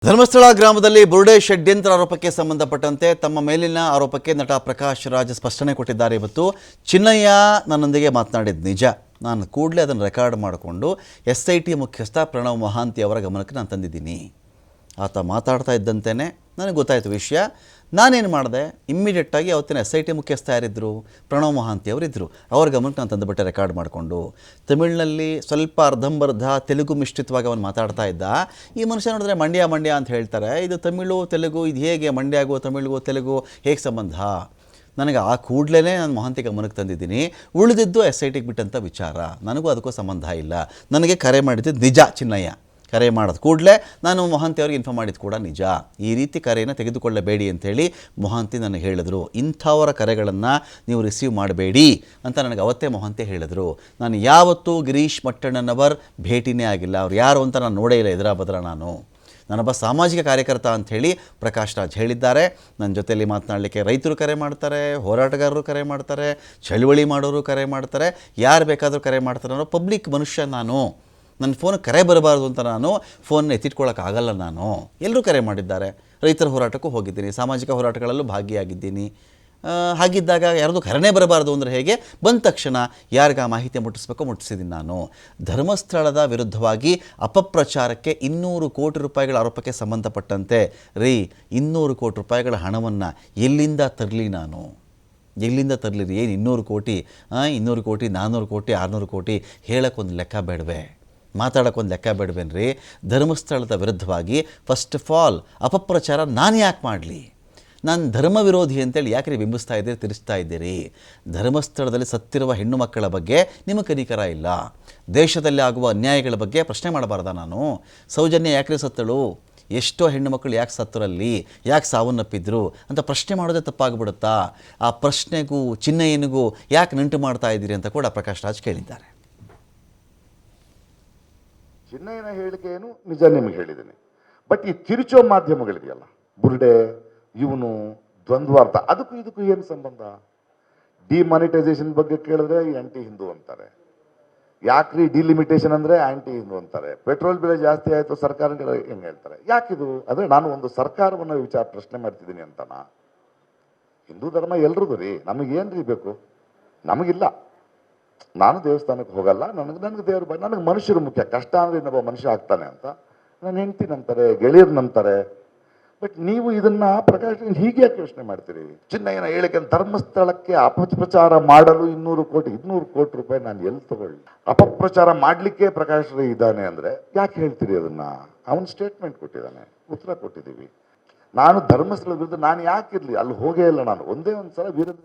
ಧರ್ಮಸ್ಥಳ ಗ್ರಾಮದಲ್ಲಿ ಬುರುಡೆ ಷಡ್ಯಂತ್ರ ಆರೋಪಕ್ಕೆ ಸಂಬಂಧಪಟ್ಟಂತೆ ತಮ್ಮ ಮೇಲಿನ ಆರೋಪಕ್ಕೆ ನಟ ಪ್ರಕಾಶ್ ರಾಜ್ ಸ್ಪಷ್ಟನೆ ಕೊಟ್ಟಿದ್ದಾರೆ. ಇವತ್ತು ಚಿನ್ನಯ್ಯ ನನ್ನೊಂದಿಗೆ ಮಾತನಾಡಿದ ನಿಜ. ನಾನು ಕೂಡಲೇ ಅದನ್ನು ರೆಕಾರ್ಡ್ ಮಾಡಿಕೊಂಡು SIT ಮುಖ್ಯಸ್ಥ ಪ್ರಣವ್ ಮಹಾಂತಿ ಅವರ ಗಮನಕ್ಕೆ ನಾನು ತಂದಿದ್ದೀನಿ. ಆತ ಮಾತಾಡ್ತಾ ಇದ್ದಂತೆಯೇ ನನಗೆ ಗೊತ್ತಾಯಿತು ವಿಷಯ. ನಾನೇನು ಮಾಡಿದೆ, ಇಮ್ಮಿಡಿಯೇಟಾಗಿ ಅವತ್ತಿನ SIT ಮುಖ್ಯಸ್ಥ ಯಾರಿದ್ದರು, ಪ್ರಣವ್ ಮಹಾಂತಿ ಅವರಿದ್ದರು, ಅವ್ರ ಗಮನಕ್ಕೆ ನಾನು ತಂದುಬಿಟ್ಟೆ ರೆಕಾರ್ಡ್ ಮಾಡಿಕೊಂಡು. ತಮಿಳಿನಲ್ಲಿ ಸ್ವಲ್ಪ ಅರ್ಧಂಬರ್ಧ ತೆಲುಗು ಮಿಶ್ರಿತವಾಗಿ ಅವನು ಮಾತಾಡ್ತಾ ಇದ್ದ. ಈ ಮನುಷ್ಯ ನೋಡಿದ್ರೆ ಮಂಡ್ಯ ಮಂಡ್ಯ ಅಂತ ಹೇಳ್ತಾರೆ. ಇದು ತಮಿಳು ತೆಲುಗು, ಇದು ಹೇಗೆ ಮಂಡ್ಯಗೂ ತಮಿಳಿಗೂ ತೆಲುಗು ಹೇಗೆ ಸಂಬಂಧ? ನನಗೆ ಆ ಕೂಡಲೇ ನಾನು ಮಹಾಂತಿ ಗಮನಕ್ಕೆ ತಂದಿದ್ದೀನಿ. ಉಳಿದಿದ್ದು SITಗೆ ಬಿಟ್ಟಂಥ ವಿಚಾರ, ನನಗೂ ಅದಕ್ಕೂ ಸಂಬಂಧ ಇಲ್ಲ. ನನಗೆ ಕರೆ ಮಾಡಿದ್ದು ನಿಜ. ಚಿನ್ನಯ್ಯ ಕರೆ ಮಾಡೋದು ಕೂಡಲೇ ನಾನು ಮೊಹಾಂತಿ ಅವ್ರಿಗೆ ಇನ್ಫಾರ್ಮ್ ಮಾಡಿದ್ದು ಕೂಡ ನಿಜ. ಈ ರೀತಿ ಕರೆಯನ್ನು ತೆಗೆದುಕೊಳ್ಳಬೇಡಿ ಅಂಥೇಳಿ ಮೊಹಾಂತಿ ನನಗೆ ಹೇಳಿದ್ರು. ಇಂಥವರ ಕರೆಗಳನ್ನು ನೀವು ರಿಸೀವ್ ಮಾಡಬೇಡಿ ಅಂತ ನನಗೆ ಅವತ್ತೇ ಮೊಹಾಂತಿ ಹೇಳಿದ್ರು. ನಾನು ಯಾವತ್ತೂ ಗಿರೀಶ್ ಮಟ್ಟಣ್ಣನವರ್ ಭೇಟಿನೇ ಆಗಿಲ್ಲ. ಅವ್ರು ಯಾರು ಅಂತ ನಾನು ನೋಡೇ ಇಲ್ಲ. ಎದುರ ಬದ್ರ ನಾನೊಬ್ಬ ಸಾಮಾಜಿಕ ಕಾರ್ಯಕರ್ತ ಅಂಥೇಳಿ ಪ್ರಕಾಶ್ ರಾಜ್ ಹೇಳಿದ್ದಾರೆ. ನನ್ನ ಜೊತೆಯಲ್ಲಿ ಮಾತನಾಡಲಿಕ್ಕೆ ರೈತರು ಕರೆ ಮಾಡ್ತಾರೆ, ಹೋರಾಟಗಾರರು ಕರೆ ಮಾಡ್ತಾರೆ, ಚಳುವಳಿ ಮಾಡೋರು ಕರೆ ಮಾಡ್ತಾರೆ, ಯಾರು ಬೇಕಾದರೂ ಕರೆ ಮಾಡ್ತಾರೆ. ಅನ್ನೋ ಪಬ್ಲಿಕ್ ಮನುಷ್ಯ ನಾನು. ನನ್ನ ಫೋನಿಗೆ ಕರೆ ಬರಬಾರ್ದು ಅಂತ ನಾನು ಫೋನ್ನ ಎತ್ತಿಟ್ಕೊಳ್ಳೋಕ್ಕಾಗಲ್ಲ. ನಾನು ಎಲ್ಲರೂ ಕರೆ ಮಾಡಿದ್ದಾರೆ. ರೈತರ ಹೋರಾಟಕ್ಕೂ ಹೋಗಿದ್ದೀನಿ, ಸಾಮಾಜಿಕ ಹೋರಾಟಗಳಲ್ಲೂ ಭಾಗಿಯಾಗಿದ್ದೀನಿ. ಹಾಗಿದ್ದಾಗ ಯಾರ್ದು ಕರೆನೇ ಬರಬಾರ್ದು ಅಂದರೆ ಹೇಗೆ? ಬಂದ ತಕ್ಷಣ ಯಾರಿಗೆ ಆ ಮಾಹಿತಿ ಮುಟ್ಟಿಸ್ಬೇಕೋ ಮುಟ್ಟಿಸಿದ್ದೀನಿ ನಾನು. ಧರ್ಮಸ್ಥಳದ ವಿರುದ್ಧವಾಗಿ ಅಪಪ್ರಚಾರಕ್ಕೆ 200 ಕೋಟಿ ರೂಪಾಯಿಗಳ ಆರೋಪಕ್ಕೆ ಸಂಬಂಧಪಟ್ಟಂತೆ 200 ಕೋಟಿ ರೂಪಾಯಿಗಳ ಹಣವನ್ನು ಎಲ್ಲಿಂದ ತರಲಿ ನಾನು? ಎಲ್ಲಿಂದ ತರಲಿ? ಏನು 200 ಕೋಟಿ? 200 ಕೋಟಿ, 400 ಕೋಟಿ, 600 ಕೋಟಿ ಹೇಳೋಕ್ಕೊಂದು ಲೆಕ್ಕ ಬೇಡವೆ? ಮಾತಾಡೋಕ್ಕೊಂದು ಲೆಕ್ಕ ಬೇಡವೇನ್ರಿ? ಧರ್ಮಸ್ಥಳದ ವಿರುದ್ಧವಾಗಿ ಫಸ್ಟ್ ಆಫ್ ಆಲ್ ಅಪಪ್ರಚಾರ ನಾನು ಯಾಕೆ ಮಾಡಲಿ? ನಾನು ಧರ್ಮ ವಿರೋಧಿ ಅಂತೇಳಿ ಯಾಕೆ ಬಿಂಬಿಸ್ತಾ ಇದ್ದೀರಿ, ತಿರ್ಸ್ತಾ ಇದ್ದೀರಿ? ಧರ್ಮಸ್ಥಳದಲ್ಲಿ ಸತ್ತಿರುವ ಹೆಣ್ಣು ಮಕ್ಕಳ ಬಗ್ಗೆ ನಿಮಗೆ ಕನಿಕರ ಇಲ್ಲ? ದೇಶದಲ್ಲಿ ಆಗುವ ಅನ್ಯಾಯಗಳ ಬಗ್ಗೆ ಪ್ರಶ್ನೆ ಮಾಡಬಾರ್ದ ನಾನು? ಸೌಜನ್ಯ ಯಾಕೆ ಸತ್ತಳು? ಎಷ್ಟೋ ಹೆಣ್ಣು ಮಕ್ಕಳು ಯಾಕೆ ಸತ್ತರಲ್ಲಿ, ಯಾಕೆ ಸಾವನ್ನಪ್ಪಿದ್ರು ಅಂತ ಪ್ರಶ್ನೆ ಮಾಡೋದೇ ತಪ್ಪಾಗ್ಬಿಡುತ್ತಾ? ಆ ಪ್ರಶ್ನೆಗೂ ಚಿನ್ನಯ್ಯನಿಗೂ ಯಾಕೆ ನಂಟು ಮಾಡ್ತಾ ಇದ್ದೀರಿ ಅಂತ ಕೂಡ ಪ್ರಕಾಶ್ ರಾಜ್ ಕೇಳಿದ್ದಾರೆ. ಚಿನ್ನಯ್ಯನ ಹೇಳಿಕೆಯನ್ನು ನಿಜ ನಿಮಗೆ ಹೇಳಿದ್ದೀನಿ. ಬಟ್ ಈ ತಿರುಚೋ ಮಾಧ್ಯಮಗಳಿದೆಯಲ್ಲ, ಬುರುಡೆ, ಇವನು, ದ್ವಂದ್ವಾರ್ಥ, ಅದಕ್ಕೂ ಇದಕ್ಕೂ ಏನು ಸಂಬಂಧ? ಡಿಮಾನಿಟೈಸೇಷನ್ ಬಗ್ಗೆ ಕೇಳಿದ್ರೆ ಆಂಟಿ ಹಿಂದೂ ಅಂತಾರೆ. ಯಾಕ್ರಿ ಡಿಲಿಮಿಟೇಷನ್ ಅಂದರೆ ಆಂಟಿ ಹಿಂದೂ ಅಂತಾರೆ. ಪೆಟ್ರೋಲ್ ಬೆಲೆ ಜಾಸ್ತಿ ಆಯಿತು ಸರ್ಕಾರಗಳು ಹೆಂಗೆ ಹೇಳ್ತಾರೆ? ಯಾಕಿದು? ಅಂದರೆ ನಾನು ಒಂದು ಸರ್ಕಾರವನ್ನು ಪ್ರಶ್ನೆ ಮಾಡ್ತಿದ್ದೀನಿ ಅಂತನಾ? ಹಿಂದೂ ಧರ್ಮ ಎಲ್ರದ್ದು ರೀ, ನಮಗೇನು ಬೇಕು? ನಮಗಿಲ್ಲ. ನಾನು ದೇವಸ್ಥಾನಕ್ಕೆ ಹೋಗಲ್ಲ, ನನಗೆ ದೇವ್ರ ನನಗೆ ಮನುಷ್ಯರು ಮುಖ್ಯ. ಕಷ್ಟ ಅಂದರೆ ಇನ್ನೊಬ್ಬ ಮನುಷ್ಯ ಆಗ್ತಾನೆ ಅಂತ ನನ್ನ ಹೆಂಡತಿ ನಂಬ್ತಾರೆ, ಗೆಳೆಯರು ನಂಬ್ತಾರೆ. ಬಟ್ ನೀವು ಇದನ್ನ ಪ್ರಕಾಶ್ ಹೀಗೆ ಯಾಕೆ ಯೋಚನೆ ಮಾಡ್ತೀರಿ? ಚಿನ್ನಯ್ಯನ ಹೇಳಿಕೆ ಧರ್ಮಸ್ಥಳಕ್ಕೆ ಅಪಪ್ರಚಾರ ಮಾಡಲು 200 ಕೋಟಿ ರೂಪಾಯಿ ನಾನು ಎಲ್ಲಿ ತಗೊಳ್ಳಿ? ಅಪಪ್ರಚಾರ ಮಾಡಲಿಕ್ಕೆ ಪ್ರಕಾಶ್ ಇದ್ದಾನೆ ಅಂದರೆ ಯಾಕೆ ಹೇಳ್ತೀರಿ ಅದನ್ನ? ಅವನು ಸ್ಟೇಟ್ಮೆಂಟ್ ಕೊಟ್ಟಿದ್ದಾನೆ, ಉತ್ತರ ಕೊಟ್ಟಿದ್ದೀವಿ. ನಾನು ಧರ್ಮಸ್ಥಳದ ವಿರುದ್ಧ ನಾನು ಯಾಕಿರಲಿ? ಅಲ್ಲಿ ಹೋಗೇ ಇಲ್ಲ ನಾನು. ಒಂದೇ ಒಂದು ಸಲ ವೀರೇಂದ್ರ